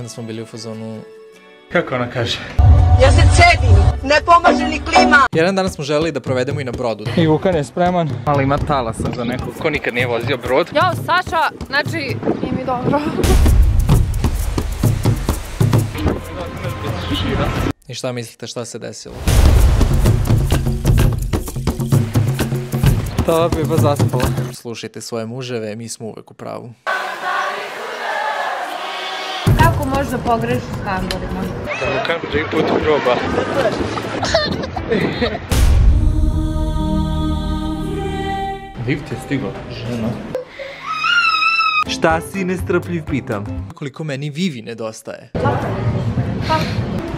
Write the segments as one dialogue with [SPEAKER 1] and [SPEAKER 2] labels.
[SPEAKER 1] I onda smo bili u fazonu...
[SPEAKER 2] Kako ona kaže?
[SPEAKER 3] Ja se cedim, ne pomaže ni klima.
[SPEAKER 1] Jedan dan smo želeli da provedemo i na brodu.
[SPEAKER 2] I Vukan je spreman, ali ima talasa za nekog ko nikad nije vozio brod.
[SPEAKER 4] Jao, Saša, znači, nije mi dobro.
[SPEAKER 1] I šta mislite šta se desilo?
[SPEAKER 2] To bi ba zaspala.
[SPEAKER 1] Slušajte svoje muževe, mi smo uvek u pravu.
[SPEAKER 4] Kako možda pogrešiš s hamburgerima?
[SPEAKER 2] Da Vukan prvi put proba. Lift je stigla, žena. Šta si nestrpljiv, pitam?
[SPEAKER 1] Koliko meni Vivi nedostaje.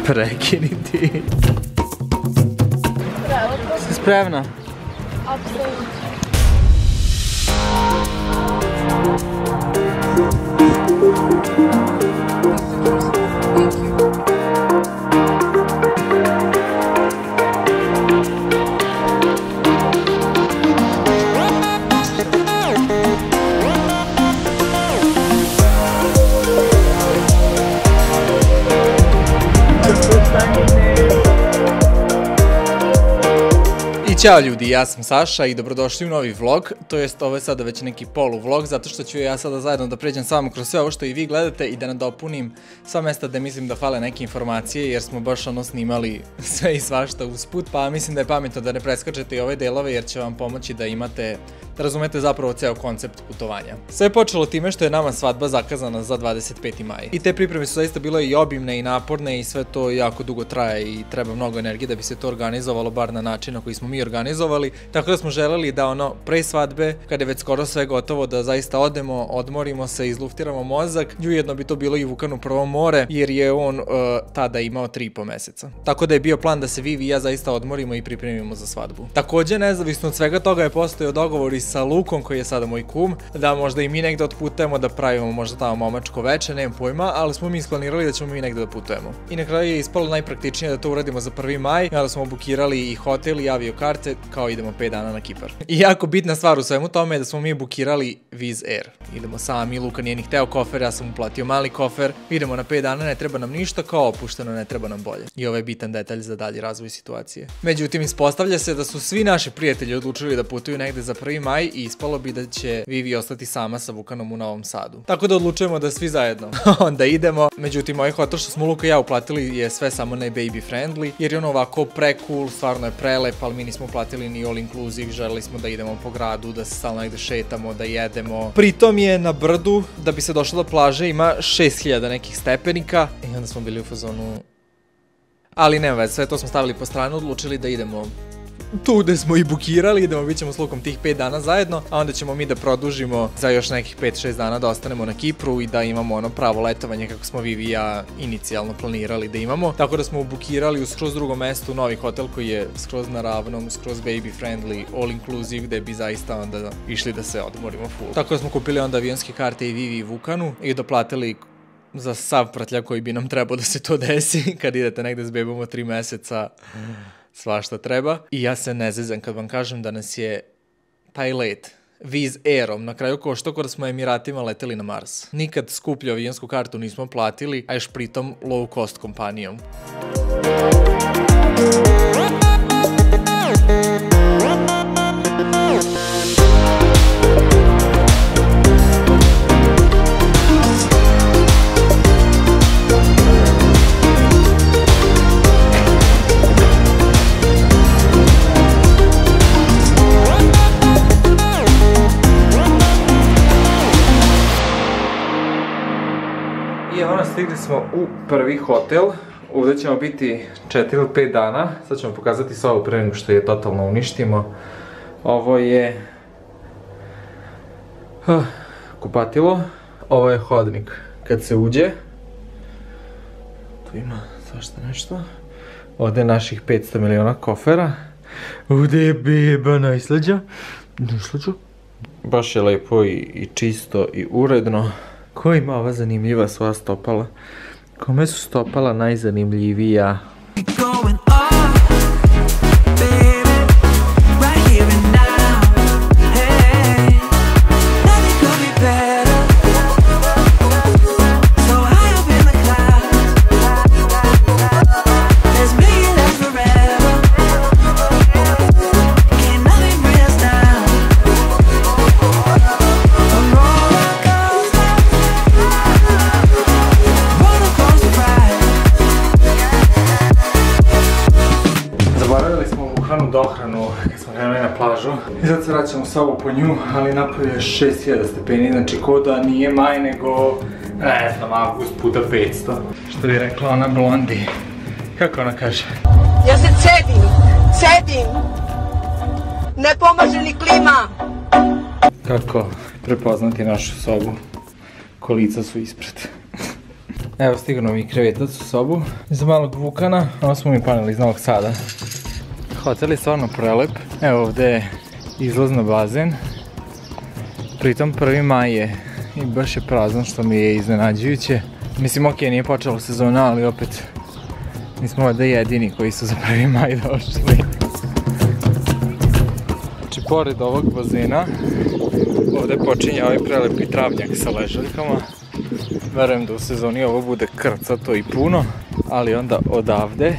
[SPEAKER 1] Prekini ti.
[SPEAKER 2] Si spremna?
[SPEAKER 4] Apsolutno.
[SPEAKER 1] Ćao ljudi, ja sam Saša i dobrodošli u novi vlog, to jest ovo je sada već neki polu vlog, zato što ću ja sada zajedno da pređem s vama kroz sve ovo što i vi gledate i da nadopunim sva mesta da mislim da fale neke informacije, jer smo baš ono snimali sve i svašta usput, pa mislim da je pametno da ne preskačete i ove delove jer će vam pomoći da imate, da razumete zapravo ceo koncept putovanja. Sve je počelo time što je nama svadba zakazana za 25. maj. I te pripreme su zaista bile i obimne i naporne i sve to jako dugo traje i treba mnogo energije da bi se to organizovalo, bar na način na koji smo mi organizovali, tako da smo želeli da ono pre svadbe, kada je već skoro sve gotovo, da zaista odemo, odmorimo se, izluftiramo mozak. I ujedno bi to bilo i Vukanu prvo more, jer je on tada imao 3,5 meseca. Tako da je bio plan da se Vivi i ja zaista odmorimo i pripremimo za svadbu. Takođe, nezavisno od svega toga je postojao dogovor i sa Lukom, koji je sada moj kum, da možda i mi negde otputujemo, da pravimo možda tamo momačko veče, nemam pojma, ali smo mi isplanirali da ćemo mi negde da putujemo. I na kraju je ispalo najpraktičnije da to uradimo za 1. maj, onda smo bukirali i hotel i aviokarte, kao idemo 5 dana na Kipar. I jako bitna stvar u svemu tome je da smo mi bukirali Wizz Air. Idemo sami, Luka nije ni hteo kofer, ja sam mu platio mali kofer, idemo na 5 dana, ne treba nam ništa, kao opušteno, ne treba nam bolje. I ovo je bitan detalj za dalji razvoj situacije. Međutim, ispostavlja se da su svi naši prijatelji odlučili da putuju negde za 1. maj i ispalo bi da će Vivi ostati sama sa Vukanom u Novom Sadu. Tako da odlučujemo da svi zajedno onda idemo. Međutim, ovaj hotel što smo Luka i ja uplatili je sve samo ne baby friendly, jer je on ovako pre-cool, stvarno je prelep, ali mi nismo platili ni all inclusive, želeli smo da idemo po gradu, da se stalno negde šetamo, da jedemo. Pritom je na brdu, da bi se došlo do plaže, ima 6000 nekih stepenika i onda smo bili u fazonu... Ali nema veze, sve to smo stavili po stranu, odlučili da idemo tu gde smo i bukirali, idemo, bit ćemo s Lukom tih 5 dana zajedno, a onda ćemo mi da produžimo za još nekih 5-6 dana da ostanemo na Kipru i da imamo ono pravo letovanje kako smo Vivi i ja inicijalno planirali da imamo. Tako da smo bukirali u skroz drugom mestu novi hotel koji je skroz na ravnom, skroz baby friendly, all inclusive, gde bi zaista onda išli da se odmorimo full. Tako da smo kupili onda avionske karte i Vivi i Vukanu i doplatili za sav prtljak koji bi nam trebao da se to desi kad idete negde s bebom od 3 meseca. Svašta treba. I ja se ne zezam kad vam kažem da nas je taj let Wizz Airom na kraju koštao kao da smo Emiratima leteli na Mars. Nikad skuplju avionsku kartu nismo platili, a još pritom low cost kompanijom.
[SPEAKER 2] I evo nas, stigli smo u prvi hotel. Ovdje ćemo biti 4 ili 5 dana. Sad ćemo pokazati sobu pre nego što je totalno uništimo. Ovo je kupatilo. Ovo je hodnik. Kad se uđe, tu ima svašta nešto. Ovdje je naših 500 miliona kofera. Ovdje je beba najslađa. Baš je lepo i čisto i uredno. Ko ima ova zanimljiva sva stopala? Kome su stopala najzanimljivija?
[SPEAKER 1] se vraćamo u sobu po nju, ali napolje je 6000 stepeni, znači ko da nije maj nego, ne znam, avgust puta 500. Što bi rekla ona Blondi. Kako ona kaže?
[SPEAKER 3] Ja se cedim. Ne pomaže ni klima.
[SPEAKER 1] Kako prepoznati našu sobu? Kolica su ispred. Evo stigao nam i krevetac u sobu. Za malog Vukana, ovo smo mi paneli iz Novog Sada. Hotel je stvarno prelep. Evo ovdje je izlaz na bazen. Pritom 1. maj je i baš je prazan što mi je iznenađujuće. Mislim, ok, nije počela sezona, ali opet nismo ovdje jedini koji su za 1. maj došli. Znači, pored ovog bazena, ovdje počinje ovaj prelepi travnjak sa ležaljkama. Verujem da u sezoni ovo bude krcato i puno, ali onda odavde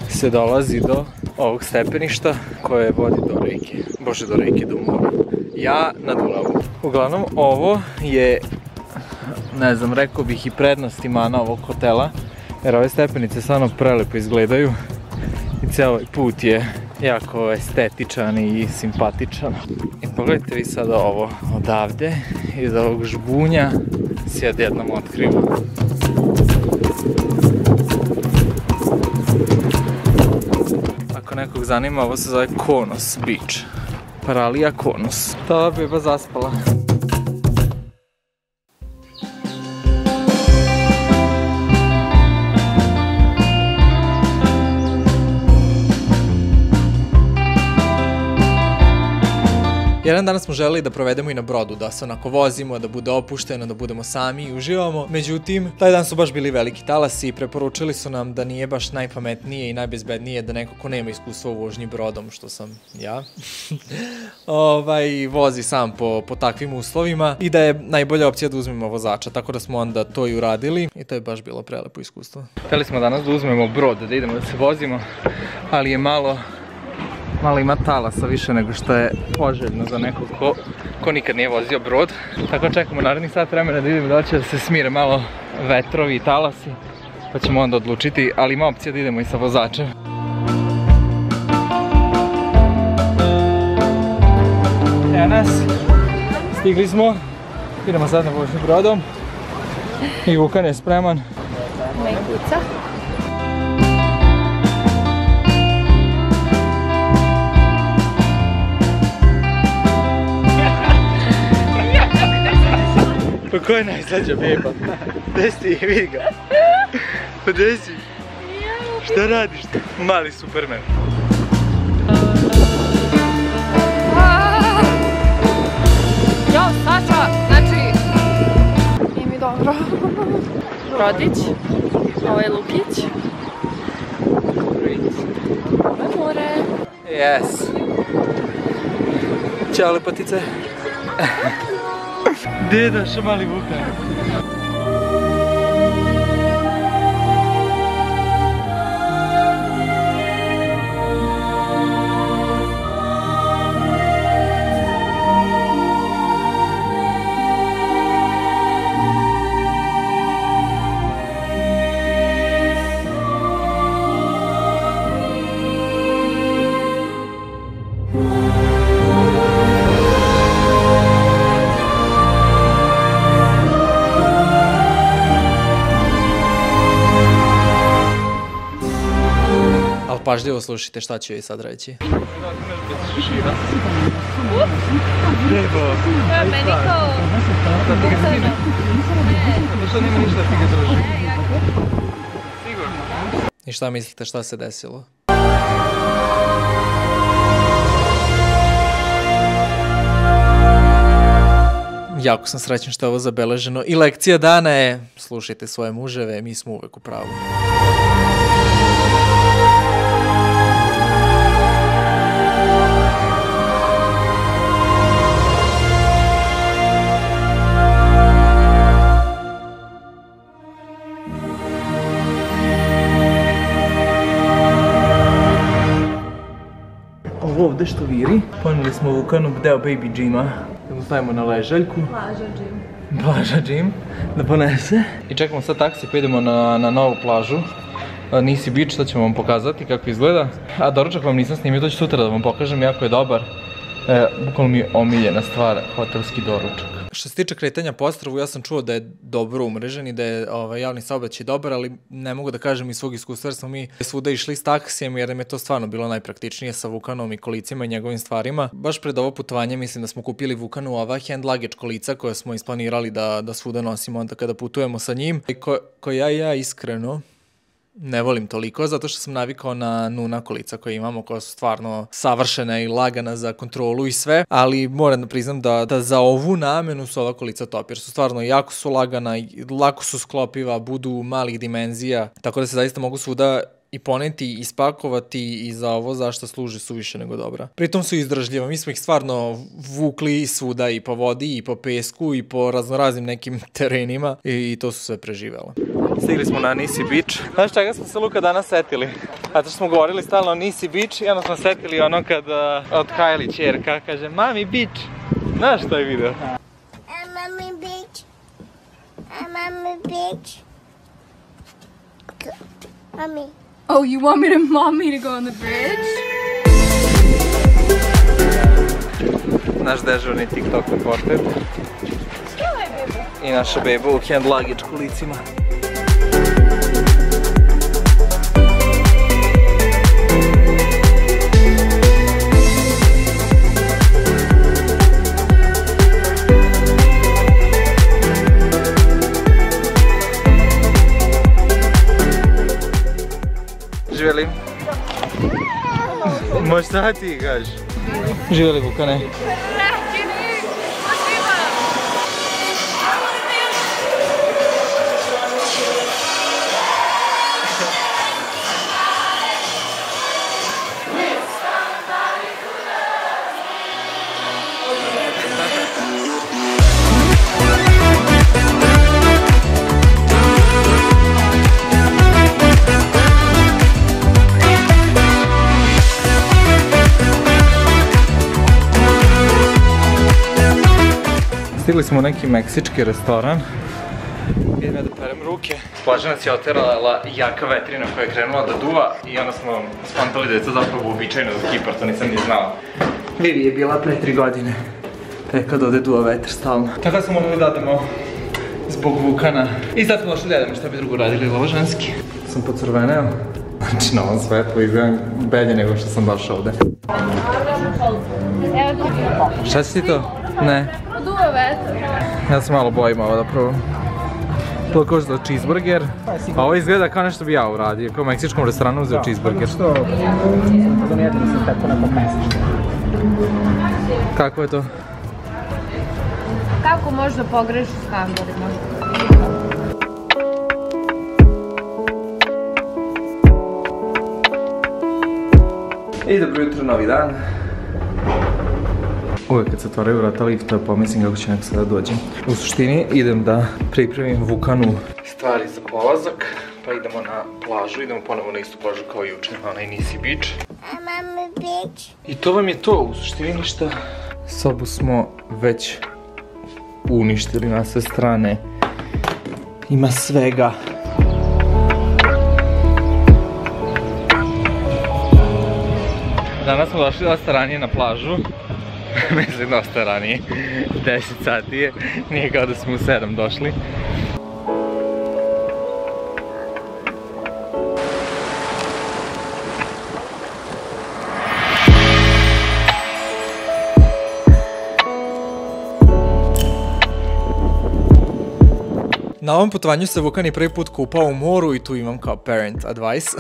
[SPEAKER 1] se dolazi do ovog stepeništa koje vodi do reke. Bože, do reke, do mora. Ja na Dunavu. Uglavnom, ovo je, ne znam, rekao bih i prednost imana ovog hotela, jer ove stepenice stvarno prelepo izgledaju i cijel ovaj put je jako estetičan i simpatičan. I pogledajte vi sada ovo, odavde, iz ovog žbunja se odjednom otkriva. Ako nekog zanima, ovo se zove Konos Beach. Paralija Konos. Ta beba zaspala. Jedan dan smo želeli da provedemo i na brodu, da se onako vozimo, da bude opušteno, da budemo sami i uživamo. Međutim, taj dan su baš bili veliki talasi i preporučili su nam da nije baš najpametnije i najbezbednije da neko ko nema iskustva u vožnji brodom, što sam ja, vozi sam po takvim uslovima i da je najbolja opcija da uzmemo vozača, tako da smo onda to i uradili i to je baš bilo prelepo iskustvo. Hteli smo danas da uzmemo brod, da idemo da se vozimo, ali je malo ima talasa više nego što je poželjno za nekog ko nikad nije vozio brod. Tako čekamo narednih sat vremena da idemo da će da se smire malo vetrovi i talasi, pa ćemo onda odlučiti, ali ima opcija da idemo i sa vozačem. Evo nas, stigli smo, idemo sad na vožnju brodom i Vukan je spreman.
[SPEAKER 4] Ne kuca.
[SPEAKER 1] Pa ko je najslađa beba? Gde si? Vidi ga. Pa gde si? Šta radiš? Mali Superman.
[SPEAKER 4] Jo, Saša, znači, nije mi dobro. Brodić, ovo je Lukić. Ovo je more.
[SPEAKER 1] Yes. Ćao lepotice. Gdje je došao mali Vukan? Pažljivo slušajte šta ću joj sad reći.
[SPEAKER 4] Meni kao...
[SPEAKER 1] I šta mislite šta se desilo? Jako sam srećan što je ovo zabeleženo i lekcija dana je slušajte svoje muževe, mi smo uvek u pravu. Ovo ovdje što viri, poneli smo Vukanu deo baby džima, da mu stavimo na ležaljku. Plaža džim, da ponese. I čekamo sad taksi pa idemo na novu plažu. Nisi Beach, to ćemo vam pokazati kako izgleda. A doručak vam nisam snimio, to ću sutra da vam pokažem, jako je dobar. Bukvalno mi je omiljena stvar, hotelski doručak. Što se tiče kretanja po ostrvu, ja sam čuo da je dobro umrežen i da je javni saobraćaj dobar, ali ne mogu da kažem iz svog iskustva jer smo mi svuda išli s taksijem jer nam je to stvarno bilo najpraktičnije sa Vukanom i kolicima i njegovim stvarima. Baš pred ovo putovanje mislim da smo kupili Vukanu ova hand luggage kolica koja smo isplanirali da svuda nosimo onda kada putujemo sa njim. Koja ja iskreno ne volim toliko, zato što sam navikao na Nuna kolica koje imamo, koja su stvarno savršena i lagana za kontrolu i sve, ali moram da priznam da za ovu namenu su ova kolica top, jer su stvarno jako su lagana, lako su sklopiva, budu malih dimenzija, tako da se zaista mogu svuda i poneti, ispakovati i za ovo zašto služi su više nego dobra. Pritom su izdržljiva, mi smo ih stvarno vukli svuda i po vodi i po pesku i po raznoraznim nekim terenima i to su sve preživjela. Stigli smo na Nisi Beach. Znaš čega smo se Luka danas setili? Zato što smo govorili stalno o Nisi Beach i onda smo setili ono kad od Kylie ćerka kaže Mami Beach. Znaš što je video?
[SPEAKER 5] Mami Beach. Mami Beach. Mommy.
[SPEAKER 4] Oh, you want me to go on the bridge?
[SPEAKER 1] Naš dežurni TikTok reporter. I naša beba u hand luggage kolicima. Živjeli? Možeš šta ti kažeš? Živjeli Vukane? Stigli smo u neki meksički restoran. Idem ja da perem ruke. Plaža nas je oterala jaka vetrina koja je krenula da duva i onda smo skontali da je to zapravo uobičajeno za Kipar, to nisam ni znao. Vivi je bila pre 3 godine, pre kad ovde duva vetar stalno. Tako da smo morali da odemo zbog Vukana. I sad smo došli da jedemo šta bi drugo radili, ovo ženski. Sam pocrveneo. Znači na ovom svetlu izgledam belje nego što sam došao ovde. Šta si ti to? Ne.
[SPEAKER 4] Duva vetar.
[SPEAKER 1] Ja se malo bojim ovo da probam. To košta cheeseburger, a ovo izgleda kao nešto bi ja uradio, kao u meksičkom restoranu uzeo cheeseburger. Što? Zamijetili se tako nekog meksička. Kako je to?
[SPEAKER 4] Kako možda pogreši s hamburgerima?
[SPEAKER 1] I dobro jutro, novi dan. Uvijek kad se otvaraju vrata lifta pomislim kako će neko sada dođem. U suštini idem da pripremim Vukanu stvari za polazak, pa idemo na plažu, idemo ponovo na istu plažu kao juče, na onaj Nisi Beach.
[SPEAKER 5] Mami Beach.
[SPEAKER 1] I to vam je to, u suštini ništa. Sobu smo već uništili na sve strane. Ima svega. Danas smo došli dosta ranije na plažu. Mislim dosta ranije, 10 sati je, nije kao da smo u 7 došli. Na ovom putovanju se Vukan je prvi put kupao u moru i tu imam kao parent advice.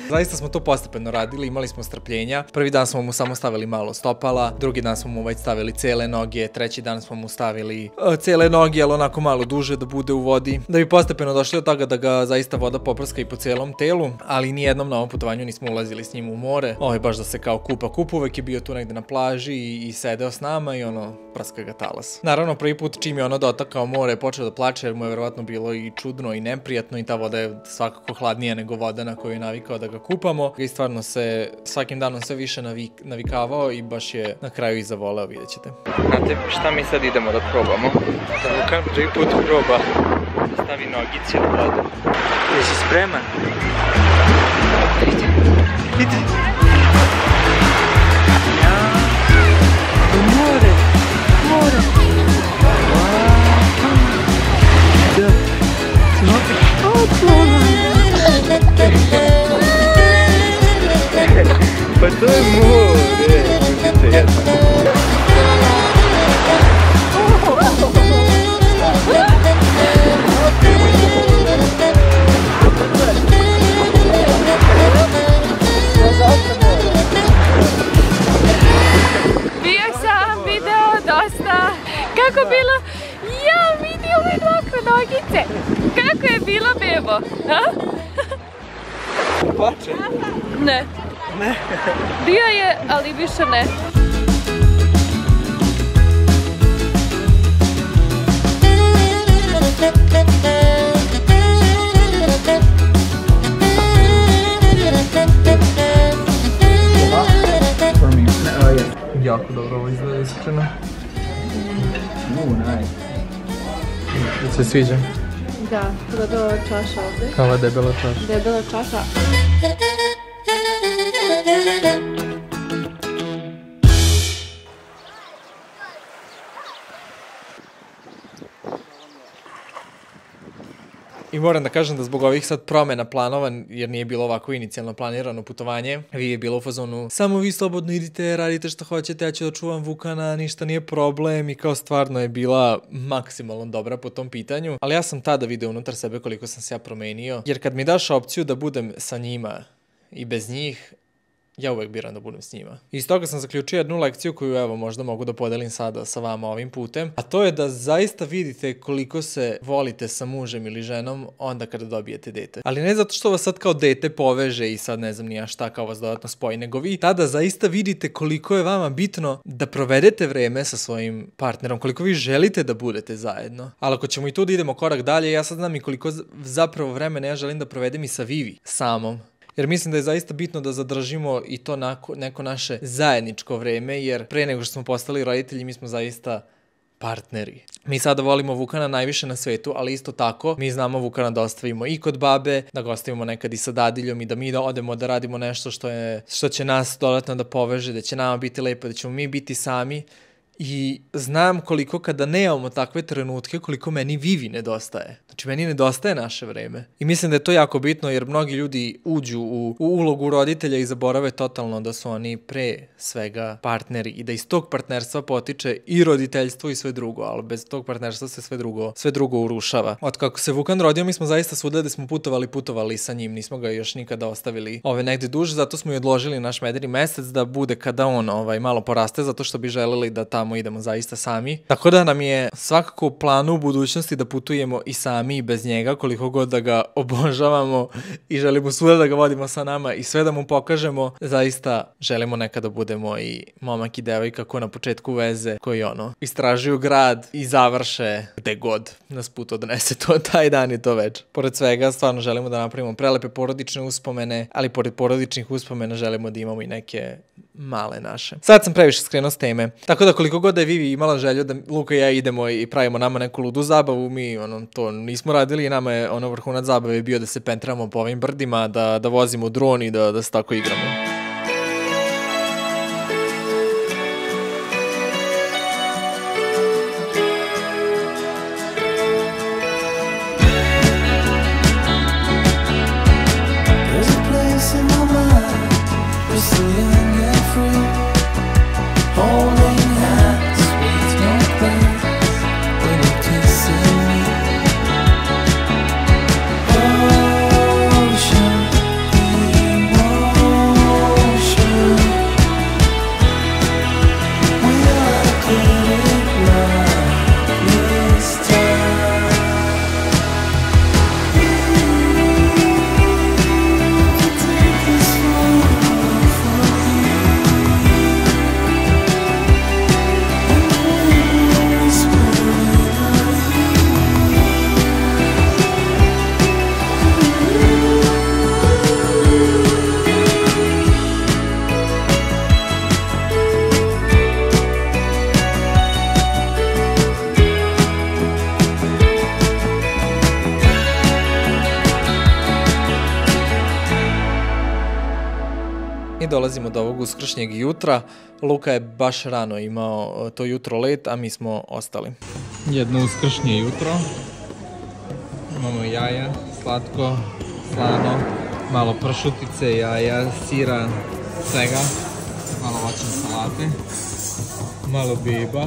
[SPEAKER 1] Zaista smo to postepeno radili, imali smo strpljenja. Prvi dan smo mu samo stavili malo stopala, drugi dan smo mu već stavili cele noge, treći dan smo mu stavili cele noge, ali onako malo duže da bude u vodi. Da bi postepeno došli od toga da ga zaista voda poprska i po celom telu, ali nijednom na ovom putovanju nismo ulazili s njim u more. Ovo je baš da se kao kupa. Uvek je bio tu negde na plaži i sedeo s nama i ono, praska ga talas. Naravno, prvi put čim je ono dotakao more, počeo da plače jer mu je verovatno bilo i čudno i neprijatno i ta voda je svakako hladnija nego voda na koju je navikao da ga kupamo. I stvarno se svakim danom sve više navikavao i baš je na kraju i zavoleo, vidjet ćete. Znate šta mi sad idemo da probamo? Da Vukan prvi put proba da stavi nogice u vodu. Jesi spreman? Ide.
[SPEAKER 4] Kako je bilo, bebo? Ha?
[SPEAKER 2] Plače?
[SPEAKER 4] Ne.
[SPEAKER 2] Ne.
[SPEAKER 4] Bio je, ali više ne.
[SPEAKER 2] Jako dobro ovo izgleda, iskreno. Nice. Se sviđa?
[SPEAKER 4] Da, debela čaša ovde.
[SPEAKER 2] Ova debela čaša.
[SPEAKER 4] Debela čaša.
[SPEAKER 1] I moram da kažem da zbog ovih sad promena planova, jer nije bilo ovako inicijalno planirano putovanje, vi je bilo u fazonu samo vi slobodno idite, radite što hoćete, ja ću da čuvam Vukana, ništa nije problem i kao stvarno je bila maksimalno dobra po tom pitanju. Ali ja sam tada video unutar sebe koliko sam se ja promenio, jer kad mi daš opciju da budem sa njima i bez njih, ja uvek biram da budem s njima. I iz toga sam zaključio jednu lekciju koju evo možda mogu da podelim sada sa vama ovim putem, a to je da zaista vidite koliko se volite sa mužem ili ženom onda kada dobijete dete. Ali ne zato što vas sad kao dete poveže i sad ne znam ni ja šta kao vas dodatno spoji, nego vi tada zaista vidite koliko je vama bitno da provedete vreme sa svojim partnerom, koliko vi želite da budete zajedno. Ali ako ćemo i tu da idemo korak dalje, ja sad znam i koliko zapravo vremena ja želim da provedem i sa Vivi samom. Jer mislim da je zaista bitno da zadržimo i to neko naše zajedničko vreme, jer pre nego što smo postali roditelji, mi smo zaista partneri. Mi sada volimo Vukana najviše na svetu, ali isto tako mi znamo Vukana da ostavimo i kod babe, da ga ostavimo nekad i sa dadiljom i da mi odemo da radimo nešto što će nas dodatno da poveže, da će nama biti lepo, da ćemo mi biti sami. I znam koliko kada nemamo takve trenutke, koliko meni Vivi nedostaje. Znači, meni nedostaje naše vreme. I mislim da je to jako bitno jer mnogi ljudi uđu u ulogu roditelja i zaborave totalno da su oni pre svega partneri i da iz tog partnerstva potiče i roditeljstvo i sve drugo, ali bez tog partnerstva se sve drugo urušava. Od kako se Vukan rodio, mi smo zaista svuda da smo putovali sa njim, nismo ga još nikada ostavili negde duže, zato smo i odložili naš medeni mesec da bude kada on malo poraste, zato što bi želeli da tamo idemo zaista sami. Tako da nam je svakako u planu u budućnosti da putujemo i sami i bez njega, koliko god da ga obožavamo i želimo svuda da ga vodimo sa nama i sve da mu pokažemo. Zaista želimo nekada budemo i momak i devojka ko na početku veze, koji istražuju grad i završe gde god nas put odnese taj dan i to već. Pored svega, stvarno želimo da napravimo prelepe porodične uspomene, ali pored porodičnih uspomena želimo da imamo i neke male naše. Sad sam previše skrenuo s teme. Tako da koliko god da je Vivi imala želju da Luka i ja idemo i pravimo nama neku ludu zabavu, mi to nismo radili i nama je vrhunac zabave bio da se pentramo po ovim brdima, da vozimo dron i da se tako igramo. Dolazimo do ovog uskršnjeg jutra. Luka je baš rano imao to jutro let, a mi smo ostali. Jedno uskršnje jutro. Imamo jaja, slatko, slano, malo pršutice, jaja, sira, svega. Malo voćne salate, malo beba.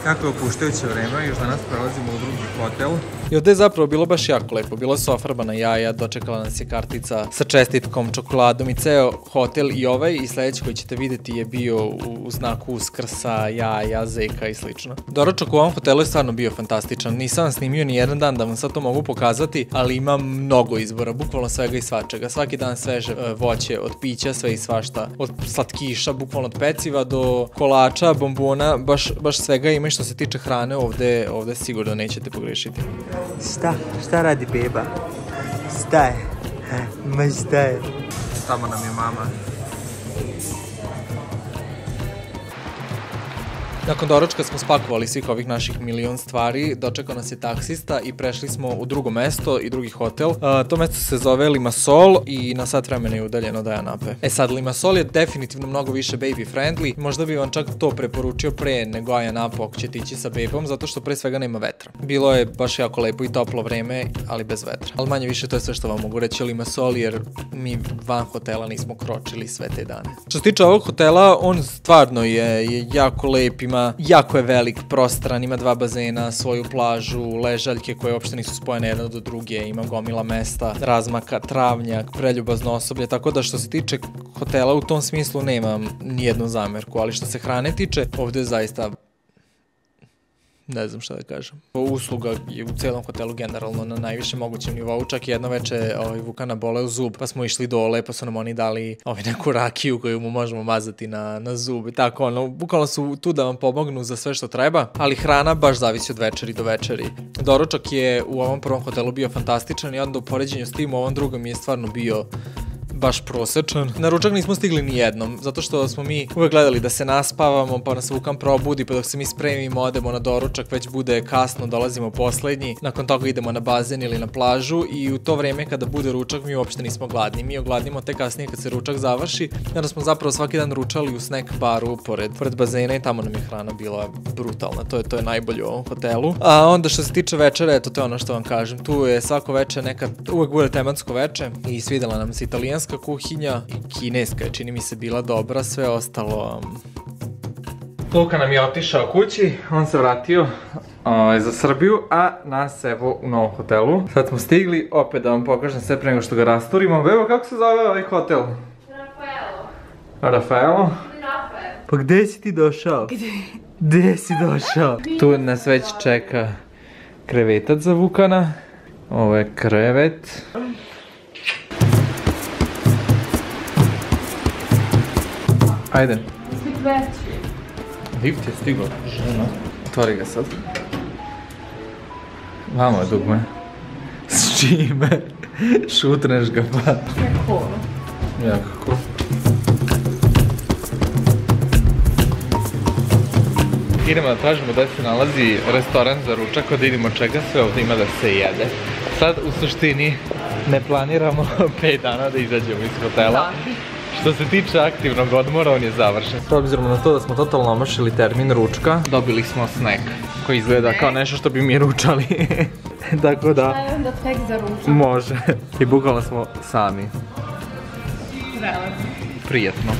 [SPEAKER 1] Kako je opuštajuće vreme, još danas prelazimo u drugi hotel. I ovdje je zapravo bilo baš jako lepo. Bilo su ofarbana jaja, dočekala nas je kartica sa čestitkom, čokoladom i ceo hotel i ovaj i sljedeći koji ćete vidjeti je bio u znaku Uskrsa, jaja, zeka i slično. Doručak u ovom hotelu je stvarno bio fantastičan. Nisam vam snimio ni jedan dan da vam sad to mogu pokazati, ali ima mnogo izbora, bukvalno svega i svačega. Svaki dan sveže voće od pića, sve i svašta. Od slatkiša, bukvalno od peciva do kolača, bombona, baš svega ima. I što se tiče hrane, ovdje sigurno nećete pogrešiti.
[SPEAKER 6] Šta radi beba? Šta je? Ma šta je?
[SPEAKER 1] Tamo nam je mama. Nakon doručka smo spakovali svih ovih naših milion stvari, dočekao nas je taksista i prešli smo u drugo mesto i drugi hotel. To mesto se zove Limassol i na sat vremena je udaljeno do Ajanape. E sad, Limassol je definitivno mnogo više baby friendly, možda bi vam čak to preporučio pre nego Ajanapa ako ćete ići sa bebom, zato što pre svega nema vetra. Bilo je baš jako lepo i toplo vreme, ali bez vetra. Ali manje više to je sve što vam mogu reći o Limassol, jer mi van hotela nismo kročili sve te dane. Što se tiče ovog hotela, on stvarno je jako lep, jako je velik, prostran, ima 2 bazena, svoju plažu, ležaljke koje uopšte nisu spojene jedna do druge, ima gomila mesta, razmaka, travnjak, preljubazno osoblje, tako da što se tiče hotela u tom smislu nemam nijednu zamerku, ali što se hrane tiče, ovdje je zaista ne znam šta da kažem. Usluga je u celom hotelu generalno na najviše mogućem nivou, čak jedno veče Vukana boleo zub, pa smo išli dole, pa su nam oni dali neku rakiju koju mu možemo mazati na zub i tako ono, bukvalno su tu da vam pomognu za sve što treba, ali hrana baš zavisi od večeri do večeri. Doručak je u ovom prvom hotelu bio fantastičan i onda u poređenju s tim u ovom drugom je stvarno bio baš prosečan. Na ručak nismo stigli ni jednom, zato što smo mi uvek gledali da se naspavamo, pa nas Vukan probudi, pa dok se mi spremimo, odemo na doručak, već bude kasno, dolazimo poslednji, nakon toga idemo na bazen ili na plažu i u to vreme kada bude ručak mi uopšte nismo gladni. Mi ogladnimo te kasnije kad se ručak završi, onda smo zapravo svaki dan ručali u snack baru pored bazena i tamo nam je hrana bila brutalna, to je najbolje u ovom hotelu. A onda što se tiče večere, eto to je ono što vam kažem, tu je svako veče uvek bude tematsko veče i svidela nam se italijanska kuhinja i kineska je, čini mi se, bila dobra, sve ostalo...
[SPEAKER 2] Luka nam je otišao kući, on se vratio za Srbiju, a nas evo u novom hotelu. Sad smo stigli, opet da vam pokažem sve pre nego što ga rasturimo. Evo, kako se zove ovaj hotel? Rafaelo? Pa gde si ti došao? Gde si došao? Tu nas već čeka krevetac za Vukana. Ovo je krevet. Ajde.
[SPEAKER 4] Lift veći.
[SPEAKER 2] Lift je stigao. Žena. Otvori ga sad. Vamo je dugme. S čime? Šutneš ga pa.
[SPEAKER 4] Jako.
[SPEAKER 2] Jako cool. Idemo da tražimo da se nalazi restoran za ručak, da vidimo čega sve ovdje ima da se jede. Sad u suštini ne planiramo 5 dana da izađemo iz hotela. Što se tiče aktivnog odmora, on je završen. S obzirom na to da smo totalno omašili termin ručka, dobili smo snack koji izgleda kao nešto što bi mi ručali. Tako da...
[SPEAKER 4] Šta je onda tek za ručak?
[SPEAKER 2] Može. I bukvalno smo sami.
[SPEAKER 4] Prelazno.
[SPEAKER 2] Prijetno.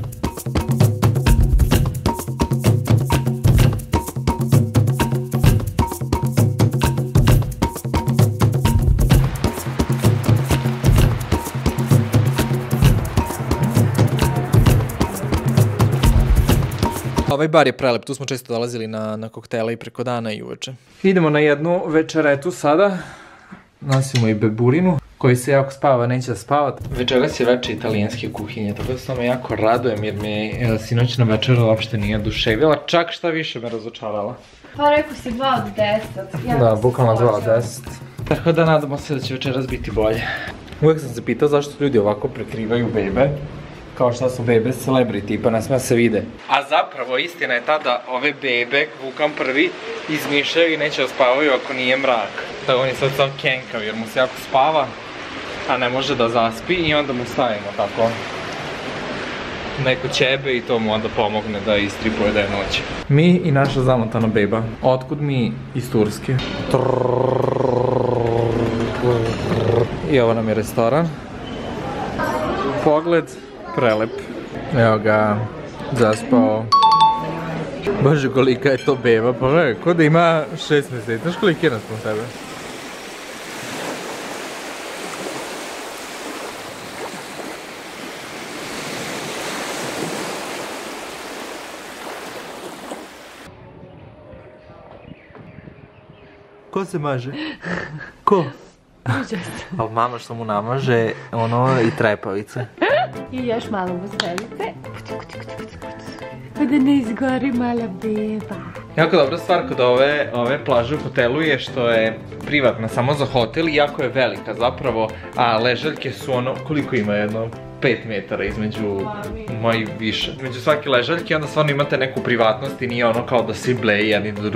[SPEAKER 1] Ovaj bar je prelep, tu smo često dolazili na koktele i preko dana i uveče.
[SPEAKER 2] Idemo na jednu večeretu sada. Nosimo i bebulinu, koji se jako spava, neće da spavat. Večeras je veče italijanske kuhinje, tako da se tome jako radujem jer me sinoćna večera uopšte nije oduševila, čak šta više me razočarala.
[SPEAKER 4] Pa rekao si 2 od 10.
[SPEAKER 2] Da, bukvalno 2 od 10. Tako da nadamo se da će večeras biti bolje. Uvijek sam se pitao zašto ljudi ovako prekrivaju bebe. Kao što su bebe celebrity, pa ne smije se vide. A zapravo istina je ta da ove bebe, Vukan prvi, izmišljaju i neće da spavaju ako nije mrak. Tako on je sad sam kenkav jer mu se jako spava, a ne može da zaspi i onda mu stavimo tako neko ćebe i to mu onda pomogne da istripuje da je noć. Mi i naša zamotana beba. Otkud mi? Iz Turske. I ovo nam je restoran. Pogled prelep. Evo ga, zaspao. Bože, kolika je to beba, pa gledaj, ko da ima 6 mjeseci, znaš koliki je naspom tebe?
[SPEAKER 6] Ko se maže? Ko? Ali mama što mu namaže, ono i trepavice.
[SPEAKER 4] I još malo muselice. Pa da ne izgori mala beba.
[SPEAKER 2] Jako dobra stvar kod ove plaže u hotelu je što je privatna samo za hotel i jako je velika zapravo, a ležaljke su ono, koliko ima jedno? 5 metara između, moj više. Između svake ležaljke onda stvarno imate neku privatnost i nije ono kao da svi bleji jedni do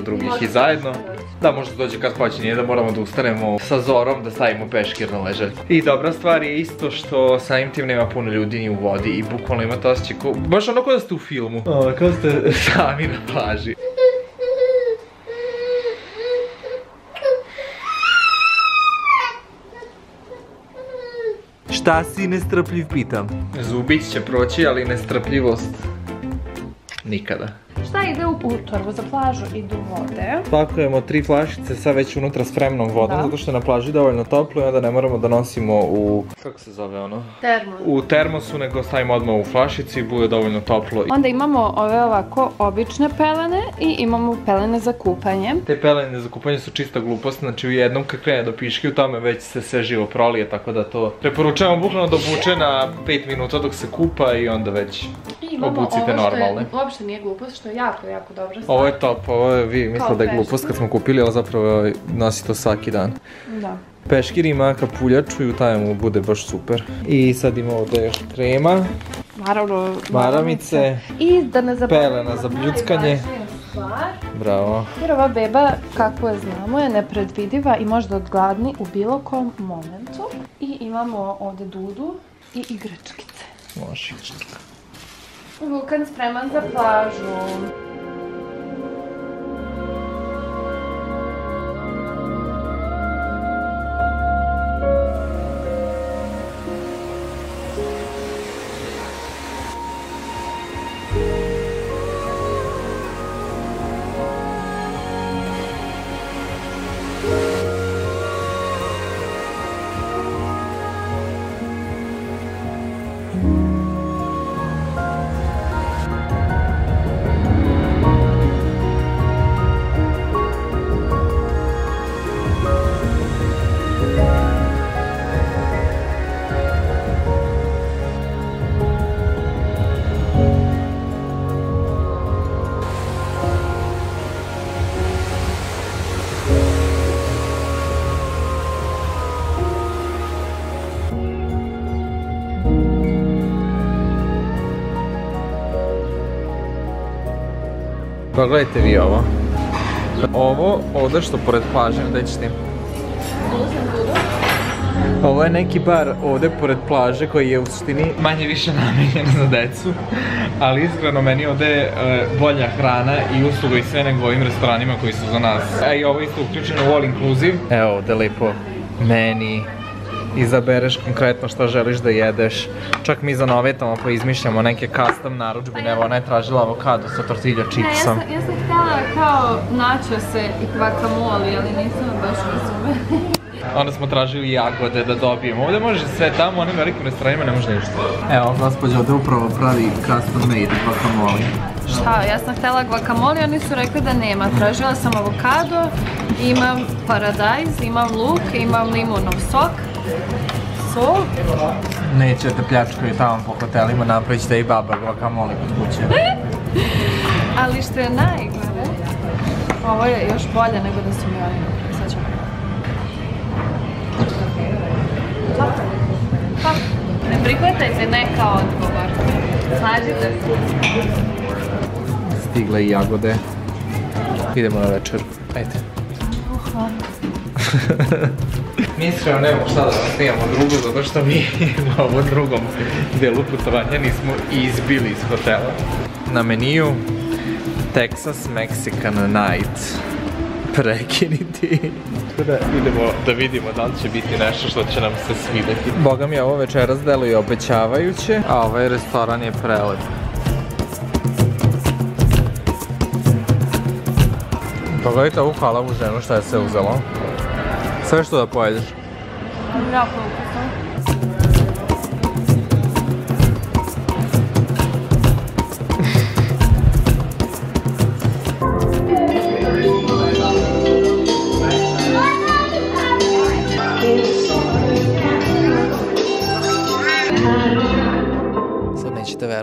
[SPEAKER 2] drugih i zajedno. Da, možda dođe kad hoće, nije da moramo da ustanemo sa zorom da stavimo peškir na ležaljku. I dobra stvar je isto što samim tim nema puno ljudi ni u vodi i bukvalno imate osjećaj baš ono kao da ste u filmu. Kao da ste sami na plaži.
[SPEAKER 6] Šta si nestrpljiv, pitam?
[SPEAKER 2] Zubić će proći, ali nestrpljivost nikada.
[SPEAKER 4] Šta ide u torbu za plažu? Idu vode.
[SPEAKER 2] Pakujemo 3 flašice sa već unutra spremnom vodom, zato što je na plaži dovoljno toplo i onda ne moramo da nosimo u... Kako se zove ono?
[SPEAKER 4] Termos.
[SPEAKER 2] U termosu, nego stavimo odmah u flašici i bude dovoljno toplo.
[SPEAKER 4] Onda imamo ove ovako obične pelene i imamo pelene za kupanje.
[SPEAKER 2] Te pelene za kupanje su čista glupost, znači u jednom kad krene do piške u tome već se sve živo prolije, tako da to preporučujemo bukvalno da obuče na 5 minuta dok se kupa i onda već obucite normalne.
[SPEAKER 4] Uopšte nije glupost, što je jako dobro stvar.
[SPEAKER 2] Ovo je top, ovo je, vi mislili da je glupost kad smo kupili, ali zapravo nosi to svaki dan.
[SPEAKER 4] Da.
[SPEAKER 2] Peškir ima kapuljaču i u taj mu bude baš super. I sad ima ovdje još krema, maramice,
[SPEAKER 4] i da ne zaboravimo
[SPEAKER 2] pelena za bljuckanje. Bravo.
[SPEAKER 4] Jer ova beba, kako je znamo, je nepredvidiva i može da odgladni u bilo kom momentu. I imamo ovdje dudu i igračkice.
[SPEAKER 2] Može.
[SPEAKER 4] Vulkan spreman za plažu.
[SPEAKER 2] Pogledajte vi ovo. Ovo ovdje što pored plaže, da ćeš ti. Ovo je neki bar ovdje pored plaže koji je u suštini manje više namenjen za decu. Ali iskreno meni ovdje je bolja hrana i usluga i sve nego ovim restoranima koji su za nas. A i ovo isto uključeno u all inclusive. Evo ovdje lijepo meni. Izabereš konkretno šta želiš da jedeš. Čak mi zanovetamo pa izmišljamo neke custom narudžbine. Evo ona je tražila avokado sa tortilja čipsom.
[SPEAKER 4] Ja sam htjela kao načose i guacamole, ali nisam baš razumela.
[SPEAKER 2] Onda smo tražili jagode da dobijemo. Ovdje može sve, tamo u onim velikim restoranima ne može ništa. Evo, gospođa ovdje upravo pravi custom made guacamole.
[SPEAKER 4] Šta, ja sam htjela guacamole, oni su rekli da nema. Tražila sam avokado, imam paradajz, imam luk, imam limunov sok. Sol.
[SPEAKER 2] Nećete pljačkaju tamo po hotelima, napravit ćete i baba guacamole kod kuće.
[SPEAKER 4] Ali što je najgore, ovo je još bolje nego da su mi oni. Sad ćemo. Ne prihvatajte neka odgovor. Slažite se.
[SPEAKER 2] Stigle i jagode. Idemo na večer. Ajde. Mi iskreno nemamo šta da vas snimamo drugo, zato što mi u ovom drugom delu putovanja nismo izbili iz hotela. Na meniju Texas Mexican Night. Prekiniti. Idemo da vidimo da li će biti nešto što će nam se svideti. Boga mi ovo večeras deluje obećavajuće, a ovaj restoran je prelep. Pogledajte ovu halavu ženu šta je se uzelo. Sve što da pojedeš.
[SPEAKER 4] Jako ukusno.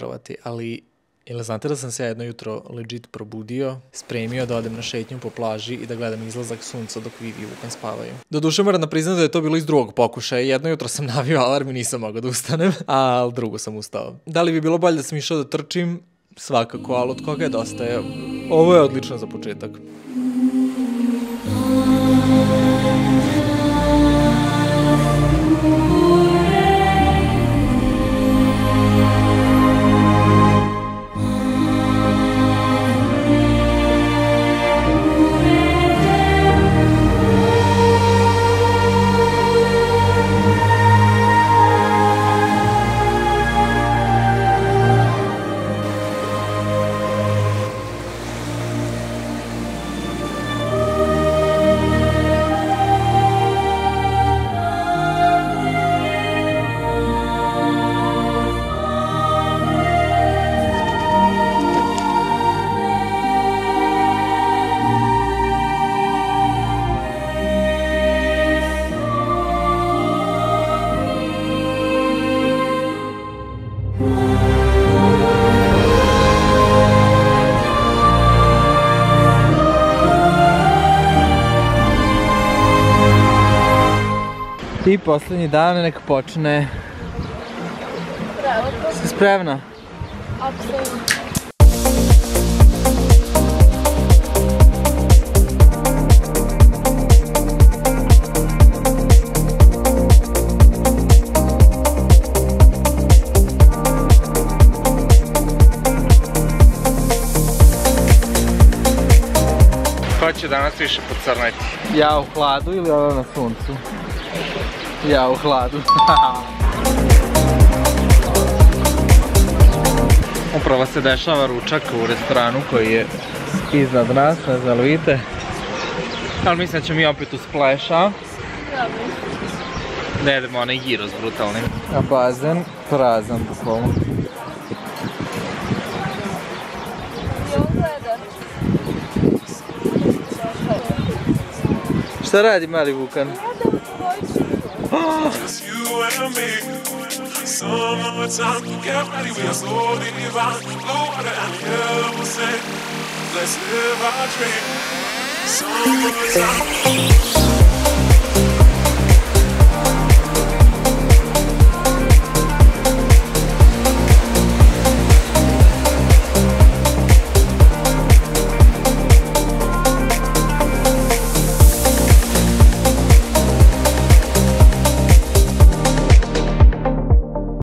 [SPEAKER 1] verovati, ali jel znate da sam se jedno jutro legit probudio, spremio da odem na šetnju po plaži i da gledam izlazak sunca dok Vivi i Vukan spavaju. Doduše moram da priznam da je to bilo iz drugog pokušaja. Jedno jutro sam navio alarm i nisam mogao da ustanem, ali drugo sam ustao. Da li bi bilo bolje da sam išao da trčim? Svakako, ali od koga je dosta. Ovo je odlično za početak. I posljednji dan nek počne. Si spremna?
[SPEAKER 4] Apsolutno.
[SPEAKER 2] Ko će danas više pocrneti? Ja u hladu ili ona na suncu? Ja u hladu. Upravo se dešava ručak u restoranu koji je iznad nas, ne znam li vidite. Ali mislim da ćemo mi opet u Splash-a. Da jedemo onaj gyros brutalni. A bazen prazan bukvalno. Šta radi mali Vukan? Summertime, get ready, we are slowly divine. Blue water and the air will sing. Let's live our dream. Summertime.